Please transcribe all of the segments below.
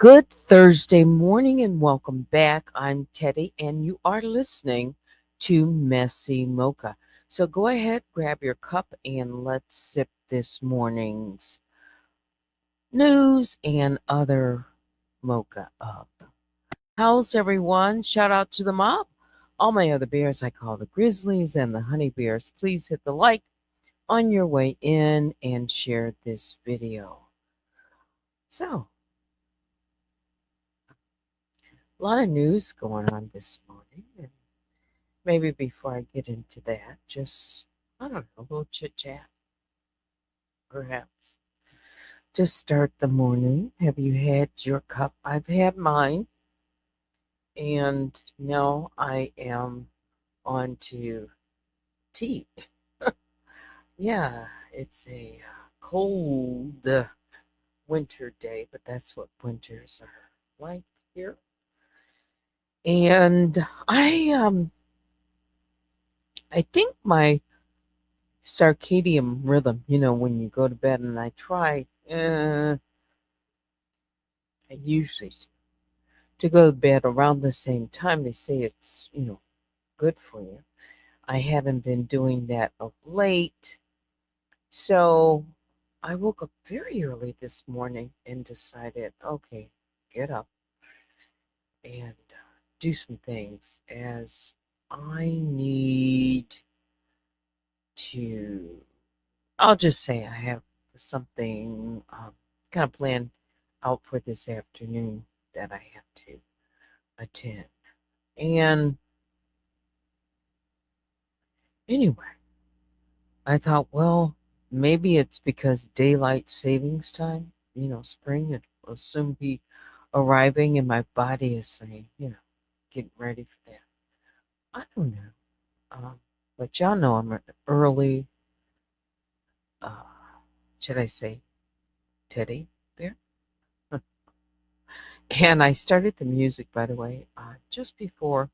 Good Thursday morning and welcome back. I'm Teddy and you are listening to Messy Mocha. So go ahead, grab your cup and let's sip this morning's news and other mocha up. How's everyone? Shout out to the mob. All my other bears I call the grizzlies and the honey bears. Please hit the like, on your way in and share this video. So, a lot of news going on this morning. And maybe before I get into that, just, I don't know, a little chit chat, perhaps. Just start the morning. Have you had your cup? I've had mine. And now I am on to tea. Yeah, it's a cold winter day, but that's what winters are like here. And I think my circadian rhythm, when you go to bed and I try, I usually to go to bed around the same time. They say it's, good for you. I haven't been doing that of late. So I woke up very early this morning and decided, okay, get up and do some things as I need to. I'll just say I have something kind of planned out for this afternoon that I have to attend. And anyway, I thought, well, maybe it's because daylight savings time, spring, it will soon be arriving, and my body is saying, getting ready for that. I don't know. But y'all know I'm an early, uh, should I say, teddy bear? And I started the music, by the way, just before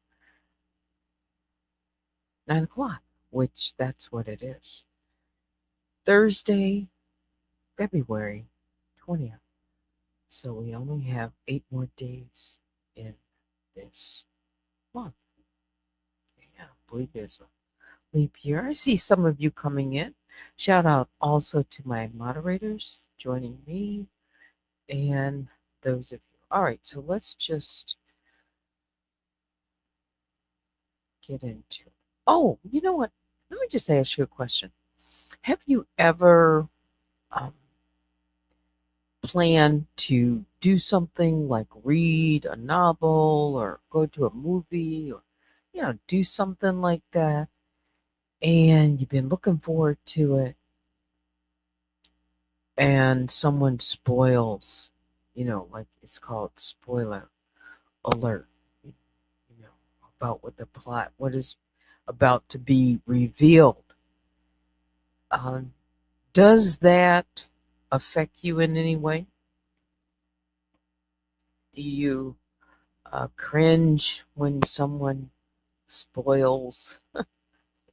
9 o'clock, which that's what it is. Thursday, February 20th. So we only have 8 more days in this month. Yeah, I believe there's a leap year. I see some of you coming in. Shout out also to my moderators joining me and those of you. All right, so let's just get into it. Oh, you know what? Let me just ask you a question. Have you ever um, planned to do something like read a novel or go to a movie or, do something like that? And you've been looking forward to it, and someone spoils, like it's called spoiler alert, you know, about what the plot, what is about to be revealed. Um, does that affect you in any way? Do you cringe when someone spoils a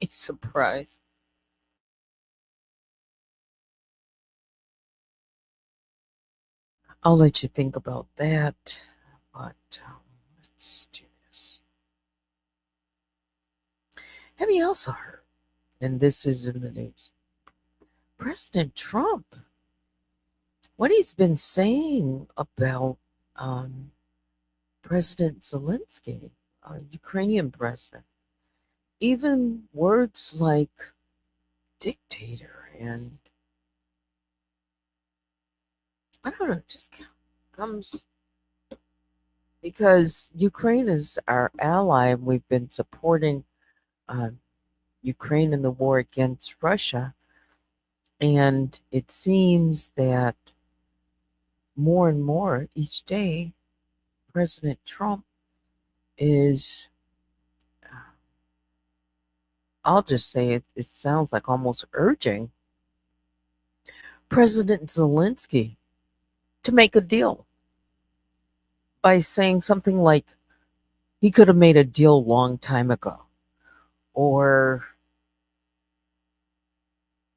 surprise? I'll let you think about that, but let's do this. Have you also heard, and this is in the news, President Trump, what he's been saying about um, President Zelensky, Ukrainian president, even words like dictator and I don't know, it just comes because Ukraine is our ally and we've been supporting um, Ukraine in the war against Russia. And it seems that more and more each day, President Trump is, I'll just say it sounds like almost urging President Zelensky to make a deal by saying something like he could have made a deal a long time ago, or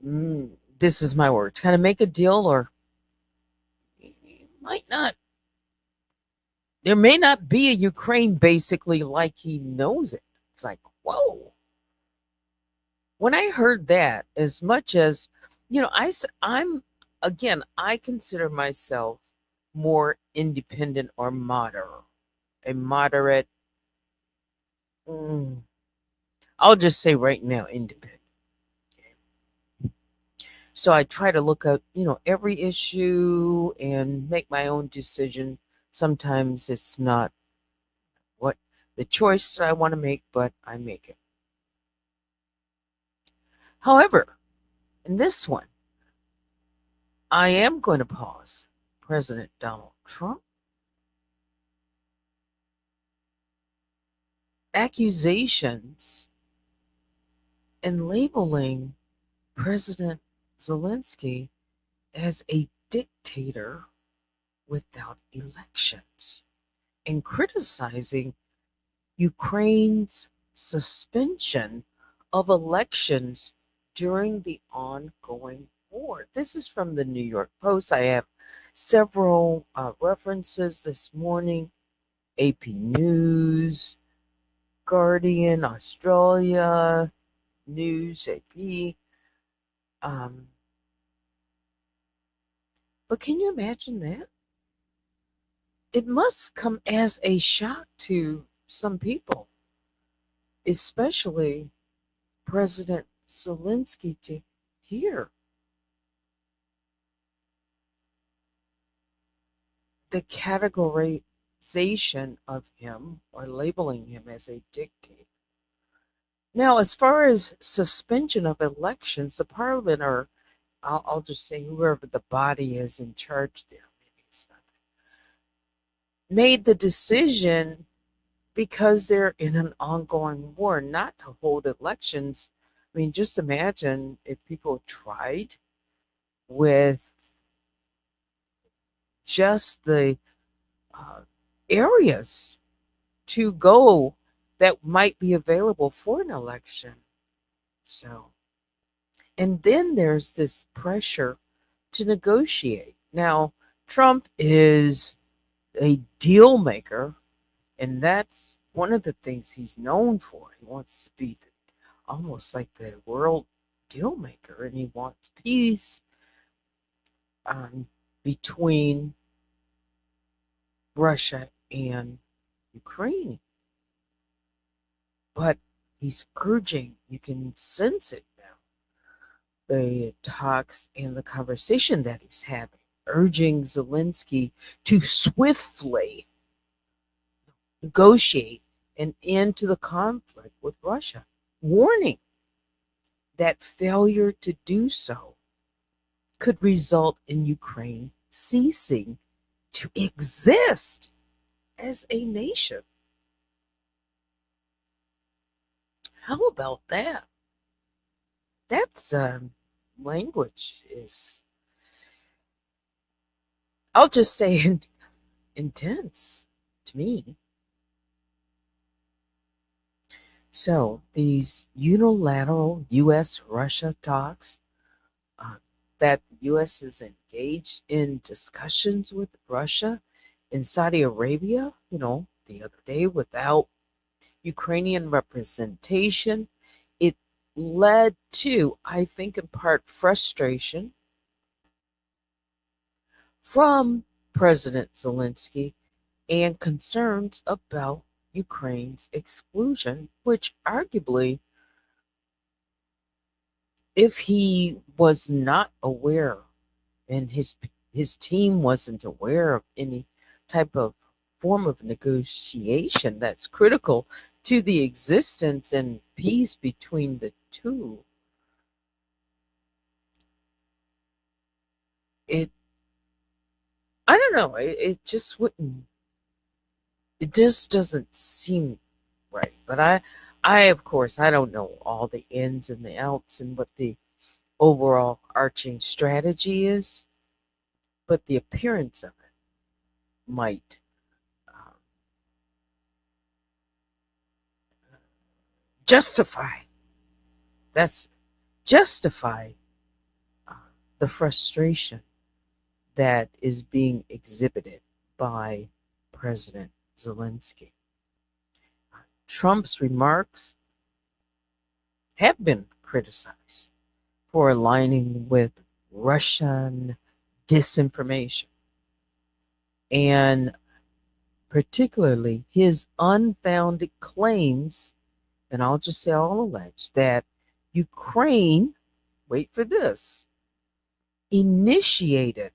this is my words, kind of make a deal, or might not. There may not be a Ukraine basically like he knows it. It's like, whoa. When I heard that, as much as, I'm, again, I consider myself more independent or moderate. A moderate, mm, I'll just say right now, independent. So I try to look at, every issue and make my own decision. Sometimes it's not what the choice that I want to make, but I make it. However, in this one, I am going to pause. President Donald Trump accusations and labeling President Zelensky as a dictator without elections and criticizing Ukraine's suspension of elections during the ongoing war. This is from the New York Post. I have several references this morning: AP News, Guardian, Australia, News, AP. Um, but can you imagine that? It must come as a shock to some people, especially President Zelensky, to hear the categorization of him or labeling him as a dictator. Now, as far as suspension of elections, the parliament, or I'll just say whoever the body is in charge there, maybe it's not, made the decision because they're in an ongoing war not to hold elections. I mean, just imagine if people tried with just the uh, areas to go that might be available for an election. So, and then there's this pressure to negotiate. Now, Trump is a deal maker, and that's one of the things he's known for. He wants to be almost like the world deal maker, and he wants peace between Russia and Ukraine. But he's urging, you can sense it now, the talks and the conversation that he's having, urging Zelensky to swiftly negotiate an end to the conflict with Russia, warning that failure to do so could result in Ukraine ceasing to exist as a nation. How about that? That's language is, I'll just say, intense to me. So these unilateral U.S.-Russia talks, that the U.S. is engaged in discussions with Russia in Saudi Arabia, the other day without Ukrainian representation, it led to, I think, in part, frustration from President Zelensky and concerns about Ukraine's exclusion, which arguably, if he was not aware and his team wasn't aware of any type of form of negotiation that's critical to the existence and peace between the two, it I don't know, it just wouldn't, it just doesn't seem right. But I of course I don't know all the ins and the outs and what the overall arching strategy is, but the appearance of it might um, justify, that's justify uh, the frustration that is being exhibited by President Zelensky. Trump's remarks have been criticized for aligning with Russian disinformation, and particularly his unfounded claims, and I'll just say all alleged, that Ukraine, wait for this, initiated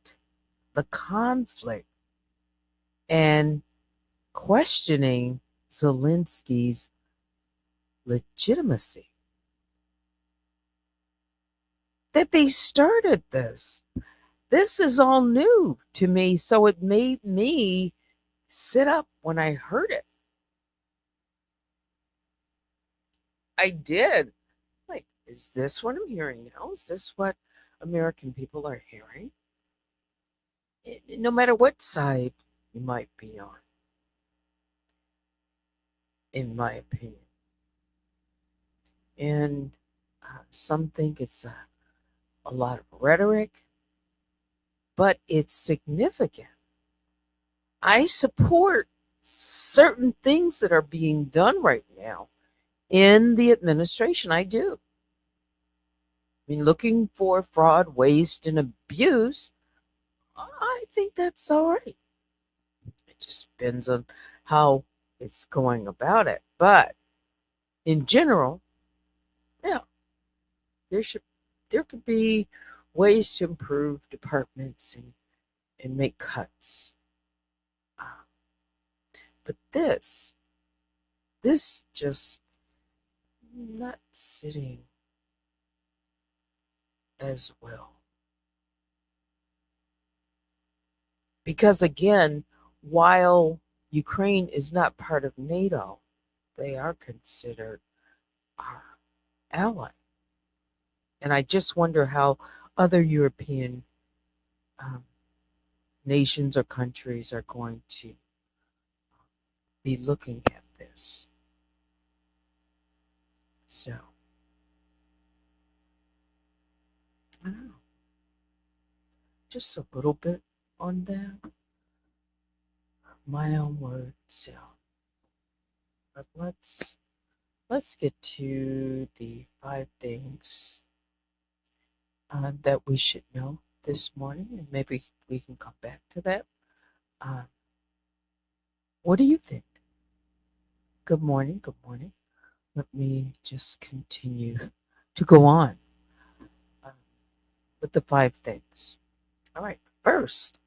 the conflict and questioning Zelensky's legitimacy. That they started this. This is all new to me, so it made me sit up when I heard it. I did. Like, is this what I'm hearing now? Is this what American people are hearing? No matter what side you might be on, in my opinion. And some think it's a lot of rhetoric, but it's significant. I support certain things that are being done right now in the administration. I do. I mean, looking for fraud, waste, and abuse, I think that's all right. It just depends on how it's going about it. But in general, yeah, there should there could be ways to improve departments and make cuts. Uh, but this just not sitting as well. Because again, while Ukraine is not part of NATO, they are considered our ally. And I just wonder how other European um, nations or countries are going to be looking at this. So, I don't know, just a little bit on that, my own words. So, but let's get to the 5 things that we should know this morning, and maybe we can come back to that. Uh, what do you think? Good morning. Good morning. Let me just continue to go on uh, with the 5 things. All right. First,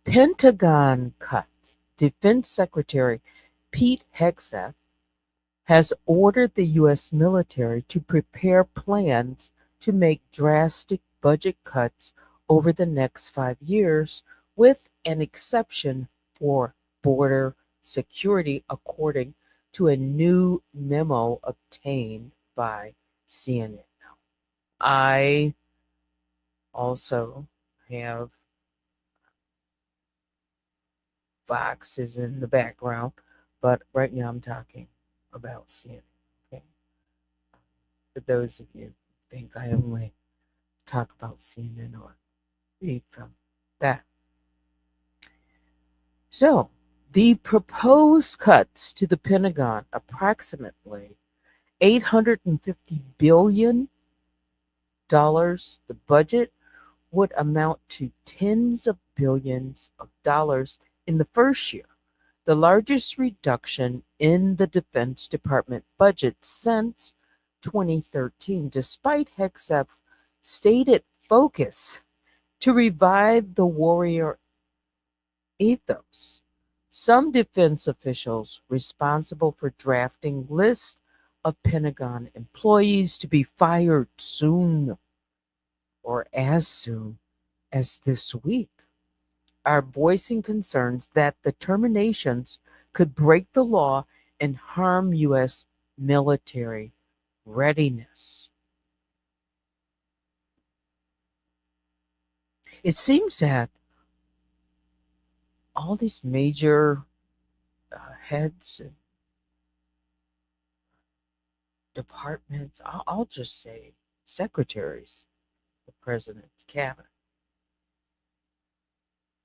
Pentagon cuts. Defense Secretary Pete Hegseth has ordered the U.S. military to prepare plans to make drastic budget cuts over the next 5 years, with an exception for border security, according to a new memo obtained by CNN. I also have Foxes in the background, but right now I'm talking about CNN. Okay, for those of you who think I only talk about CNN or read from that. So, the proposed cuts to the Pentagon, approximately $850 billion, the budget would amount to tens of billions of dollars in the first year, the largest reduction in the Defense Department budget since 2013, despite Hegseth's stated focus to revive the warrior ethos. Some defense officials responsible for drafting lists of Pentagon employees to be fired soon or as soon as this week are voicing concerns that the terminations could break the law and harm U.S. military readiness. It seems that all these major heads and departments, I'll just say secretaries, the president's cabinet,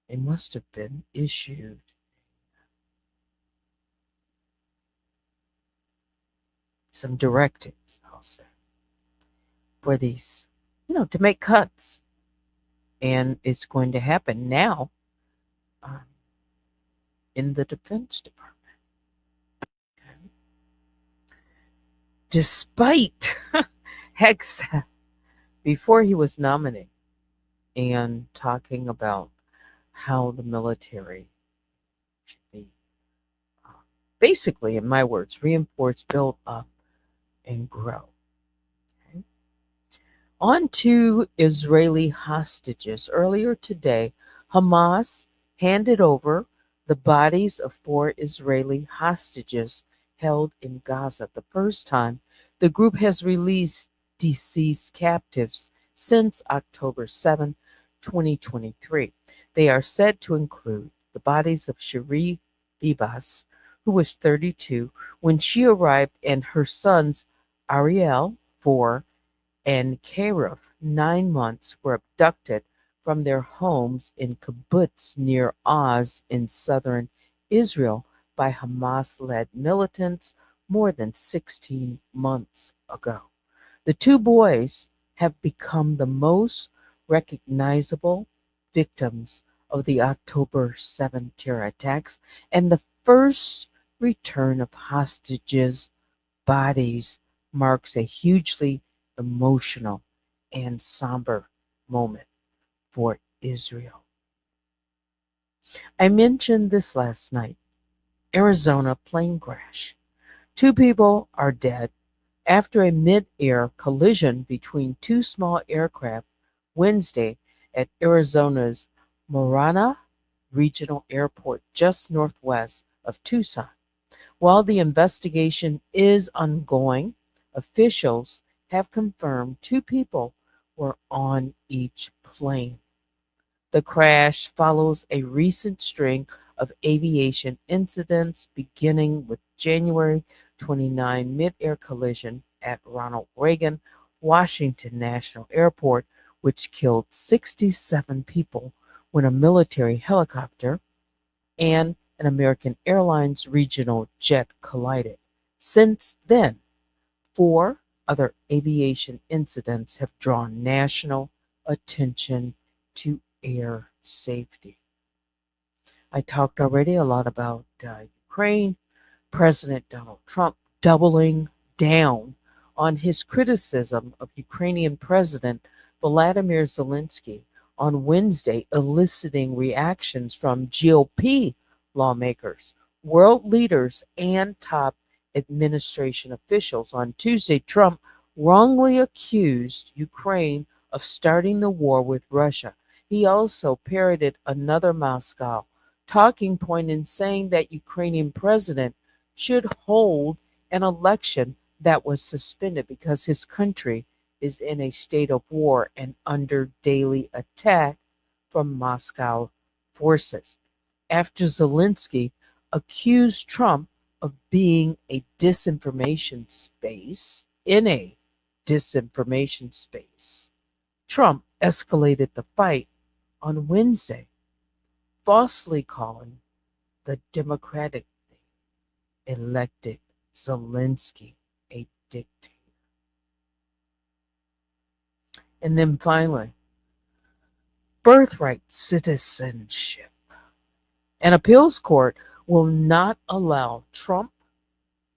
they must have been issued some directives, I'll say, for these, to make cuts. And it's going to happen now um, in the Defense Department. Okay? Despite Hegseth, before he was nominated, and talking about how the military should be, uh, basically, in my words, reinforce, build up, and grow. Okay? On to Israeli hostages. Earlier today, Hamas handed over the bodies of 4 Israeli hostages held in Gaza. The first time the group has released deceased captives since October 7, 2023. They are said to include the bodies of Cherie Bibas, who was 32 when she arrived, and her sons Ariel, 4, and Karif, 9 months, were abducted from their homes in kibbutz near Oz in southern Israel by Hamas-led militants more than 16 months ago. The 2 boys have become the most recognizable victims of the October 7 terror attacks and the first return of hostages bodies marks a hugely emotional and somber moment for Israel. I mentioned this last night. Arizona plane crash. 2 people are dead after a mid-air collision between 2 small aircraft Wednesday at Arizona's Marana Regional Airport just northwest of Tucson. While the investigation is ongoing, officials have confirmed 2 people were on each plane. The crash follows a recent string of aviation incidents beginning with January 29 mid-air collision at Ronald Reagan Washington National Airport, which killed 67 people when a military helicopter and an American Airlines regional jet collided. Since then, 4 other aviation incidents have drawn national attention to air safety. I talked already a lot about Ukraine. President Donald Trump doubling down on his criticism of Ukrainian President Volodymyr Zelensky on Wednesday, eliciting reactions from GOP lawmakers, world leaders, and top administration officials. On Tuesday, Trump wrongly accused Ukraine of starting the war with Russia. He also parroted another Moscow talking point in saying that Ukrainian president should hold an election that was suspended because his country is in a state of war and under daily attack from Moscow forces. After Zelensky accused Trump of being a disinformation space, in a disinformation space, Trump escalated the fight on Wednesday, falsely calling the Democratic elected Zelensky a dictator. And then finally, birthright citizenship. An appeals court will not allow Trump,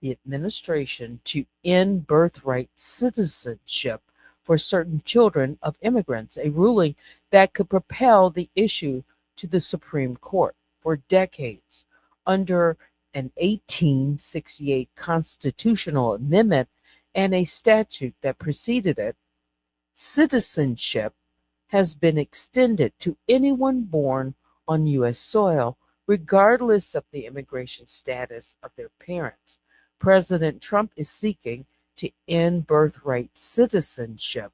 the administration, to end birthright citizenship for certain children of immigrants, a ruling that could propel the issue to the Supreme Court. For decades, under an 1868 constitutional amendment and a statute that preceded it, citizenship has been extended to anyone born on U.S. soil, regardless of the immigration status of their parents. President Trump is seeking to end birthright citizenship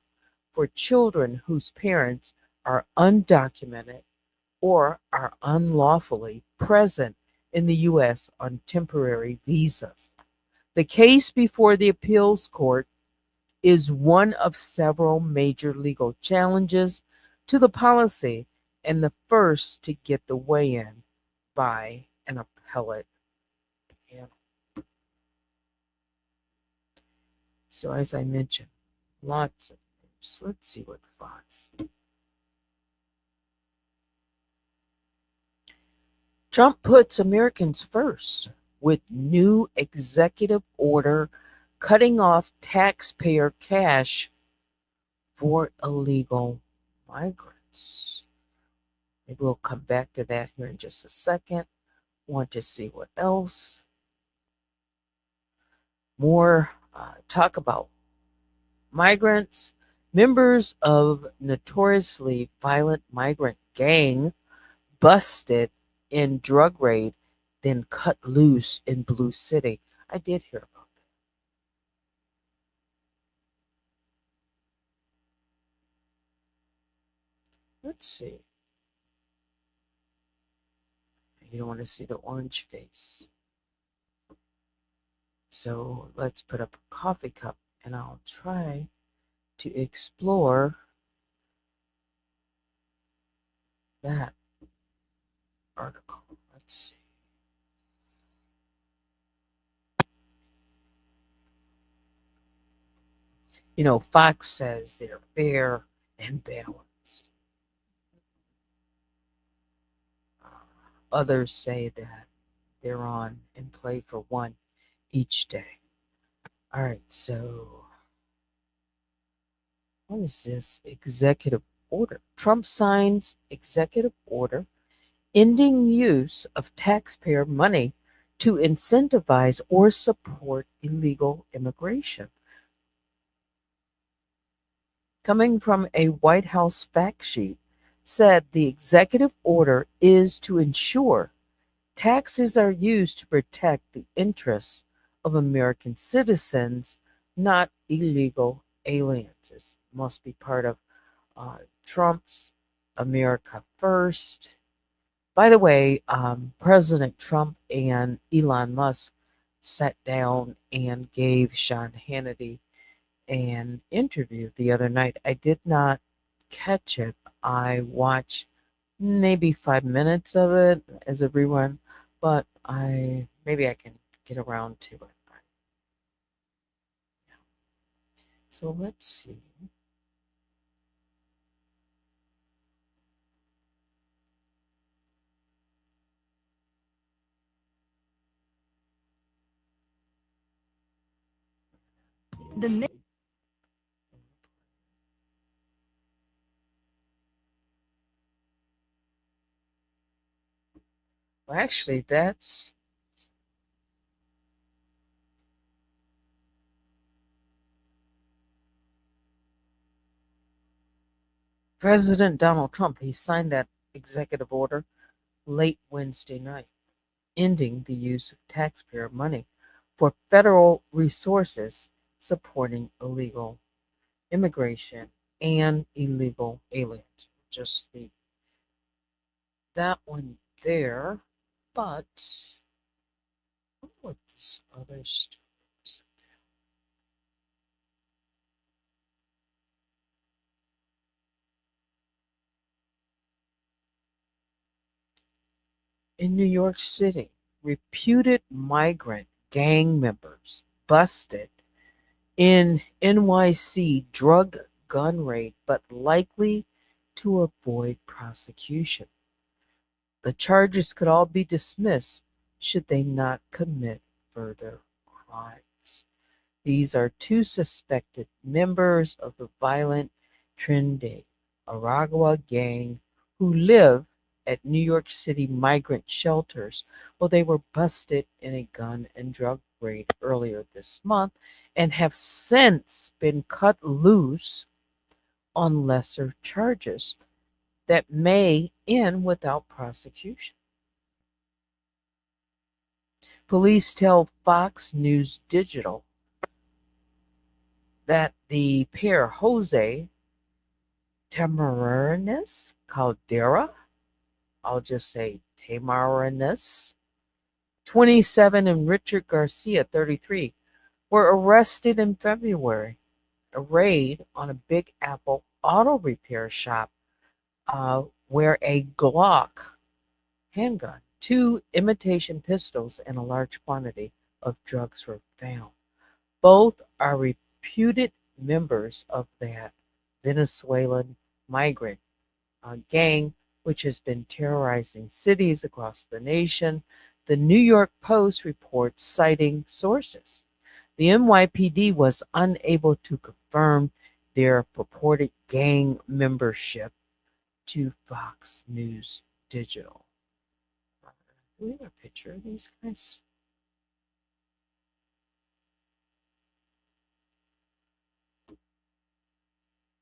for children whose parents are undocumented or are unlawfully present in the U.S. on temporary visas. The case before the appeals court is one of several major legal challenges to the policy and the first to get the weigh in by an appellate panel. So, as I mentioned, lots of news. Let's see what Fox. Trump puts Americans first with new executive order cutting off taxpayer cash for illegal migrants. migrants. Maybe we'll come back to that here in just a second. Want to see what else. More talk about migrants. Members of notoriously violent migrant gang busted in drug raid, then cut loose in Blue City. I did hear about that. Let's see. You don't want to see the orange face. So let's put up a coffee cup and I'll try to explore that article. Let's see. You know, Fox says they're fair and balanced. Others say that they're on and play for one each day. All right, so what is this executive order? Trump signs executive order ending use of taxpayer money to incentivize or support illegal immigration. Coming from a White House fact sheet, said the executive order is to ensure taxes are used to protect the interests of American citizens, not illegal aliens. It must be part of Trump's America First. By the way, President Trump and Elon Musk sat down and gave Sean Hannity an interview the other night. I did not catch it. I watched maybe 5 minutes of it as a rerun, but I can get around to it. So let's see. The well, actually, that's President Donald Trump. He signed that executive order late Wednesday night, ending the use of taxpayer money for federal resources supporting illegal immigration and illegal aliens. Just leave that one there. But what this other story is. In New York City, reputed migrant gang members busted in NYC drug gun raid but likely to avoid prosecution. The charges could all be dismissed should they not commit further crimes. These are two suspected members of the violent Trinidad Aragua gang who live at New York City migrant shelters. Well, they were busted in a gun and drug raid earlier this month and have since been cut loose on lesser charges that may end without prosecution. Police tell Fox News Digital that the pair, Jose Tamaranes Caldera, I'll just say Tamaranes, 27, and Richard Garcia, 33, were arrested in February. A raid on a Big Apple auto repair shop where a Glock handgun, two imitation pistols, and a large quantity of drugs were found. Both are reputed members of that Venezuelan migrant gang, which has been terrorizing cities across the nation. The New York Post reports citing sources. The NYPD was unable to confirm their purported gang membership to Fox News Digital. Do we have a picture of these guys?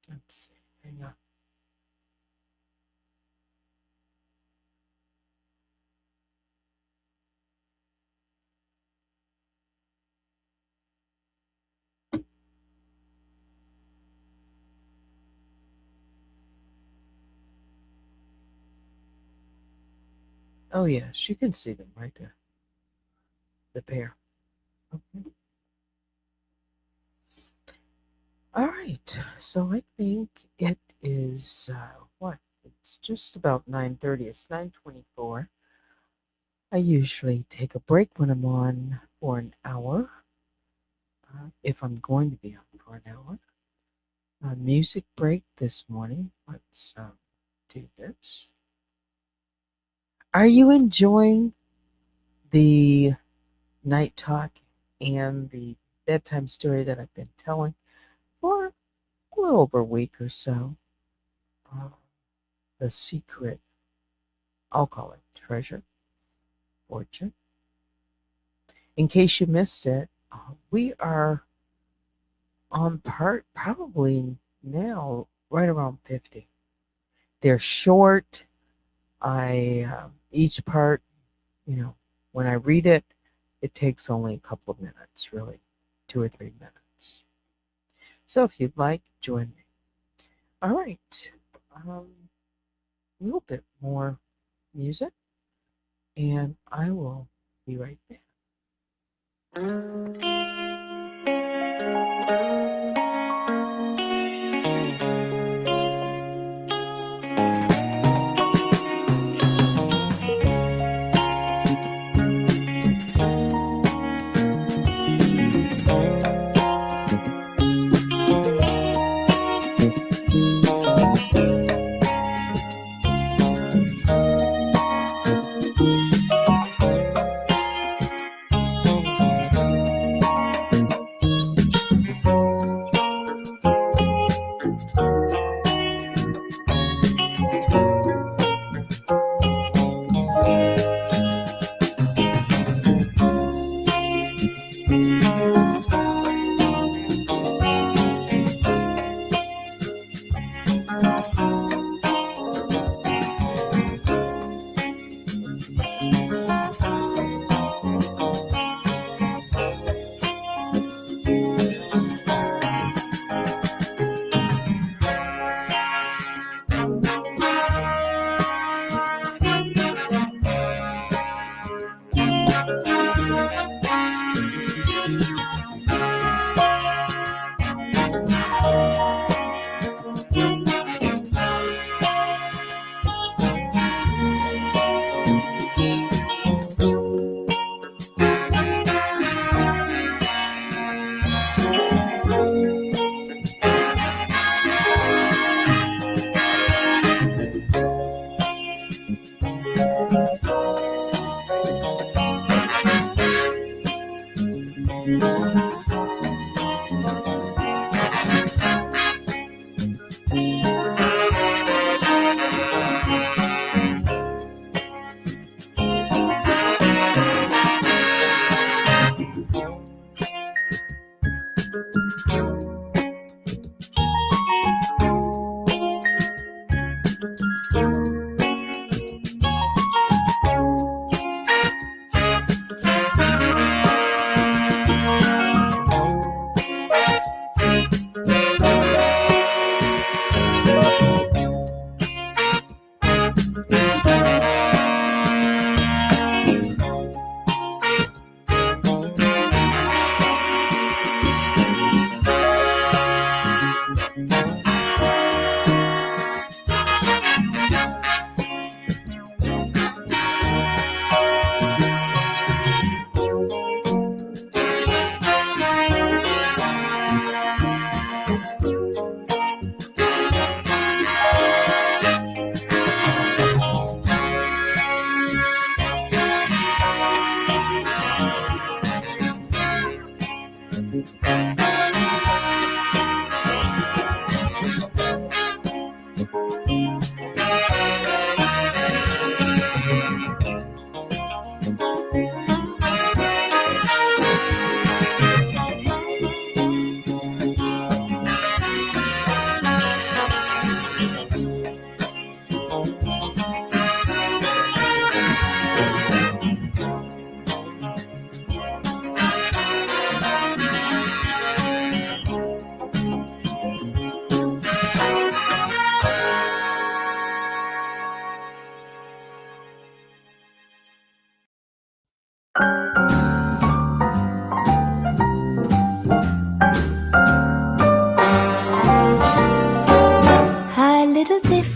Let's see. Hang on. Oh, yes, you can see them right there. The pair. Okay. All right. So I think it is what? It's just about 9:30. It's 9:24. I usually take a break when I'm on for an hour. If I'm going to be on for an hour. Music break this morning. Let's do this. Are you enjoying the night talk and the bedtime story that I've been telling for a little over a week or so? The secret, I'll call it treasure, fortune. In case you missed it, we are on part probably now right around 50. They're short. Each part, when I read it, it takes only a couple of minutes, really, 2 or 3 minutes. So if you'd like, join me. All right, a little bit more music, and I will be right back.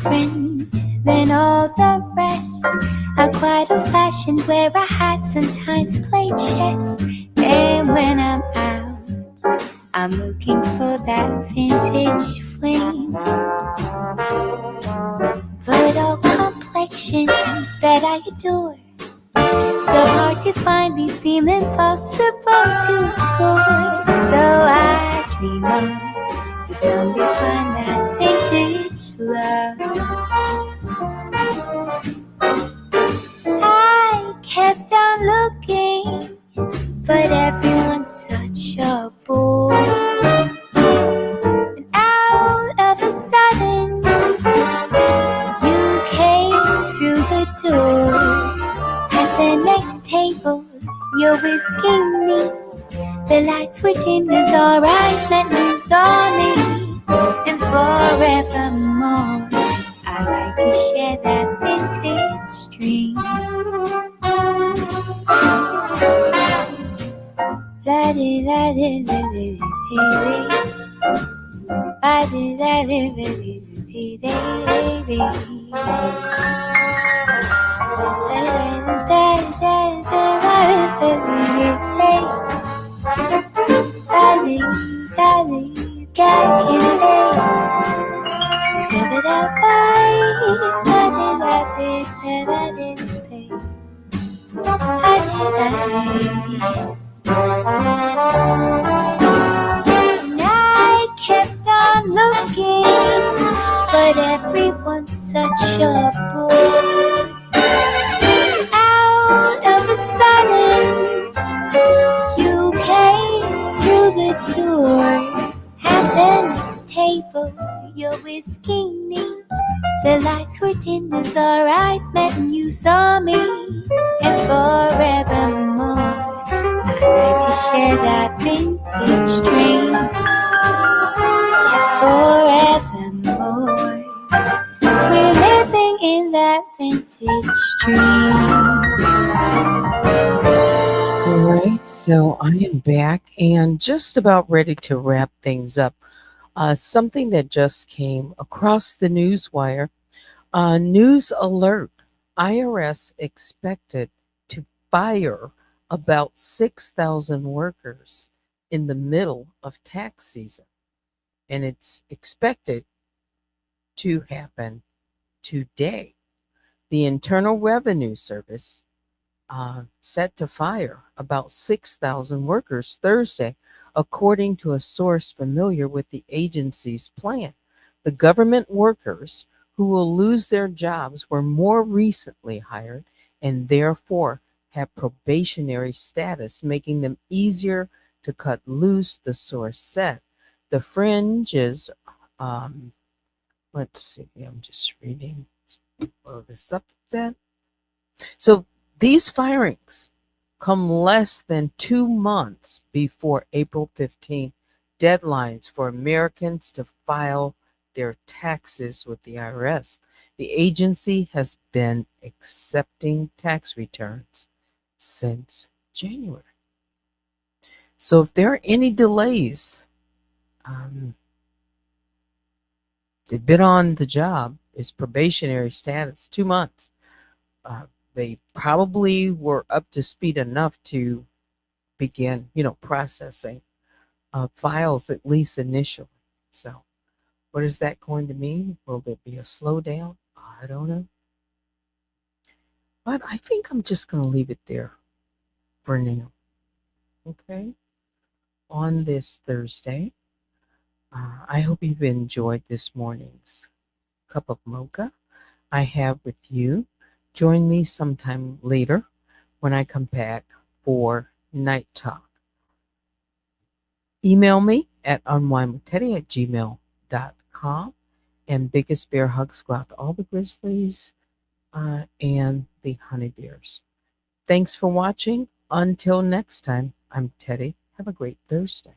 different than all the rest. I'm quite old-fashioned, wear a hat, sometimes play chess. And when I'm out, I'm looking for that vintage fling. But all complexions that I adore, so hard to find, these seem impossible to score. So I dream on to someday find that vintage love. I kept on looking, but everyone's such a bore. And out of a sudden, you came through the door. At the next table, your whiskey neat. The lights were dimmed as our eyes met and you saw me. And forevermore, I like to share that vintage dream. La di la di la di di. La di la di di di di. I kept on looking, but everyone's such a bore. Out of a sudden, you came through the door. At the next table, your whiskey neat. The lights were dimmed as our eyes met and you saw me. And forevermore, I like to share that vintage dream. And forevermore, we're living in that vintage dream. All right, so I am back and just about ready to wrap things up. Something that just came across the news wire. News alert: IRS expected to fire about 6,000 workers in the middle of tax season, and it's expected to happen today. The Internal Revenue Service set to fire about 6,000 workers Thursday, according to a source familiar with the agency's plan. The government workers who will lose their jobs were more recently hired and therefore have probationary status, making them easier to cut loose, the source said. The fringes, let's see, I'm just reading. Blow this up a bit. So these firings come less than 2 months before April 15 deadlines for Americans to file their taxes with the IRS. The agency has been accepting tax returns since January. So if there are any delays, they've been on the job, is probationary status, 2 months. They probably were up to speed enough to begin, processing files, at least initially. So what is that going to mean? Will there be a slowdown? I don't know. But I think I'm just going to leave it there for now. Okay? On this Thursday, I hope you've enjoyed this morning's cup of mocha I have with you. Join me sometime later when I come back for Night Talk. Email me at unwinewithteddy@gmail.com. And biggest bear hugs go out to all the grizzlies and the honey bears. Thanks for watching. Until next time, I'm Teddy. Have a great Thursday.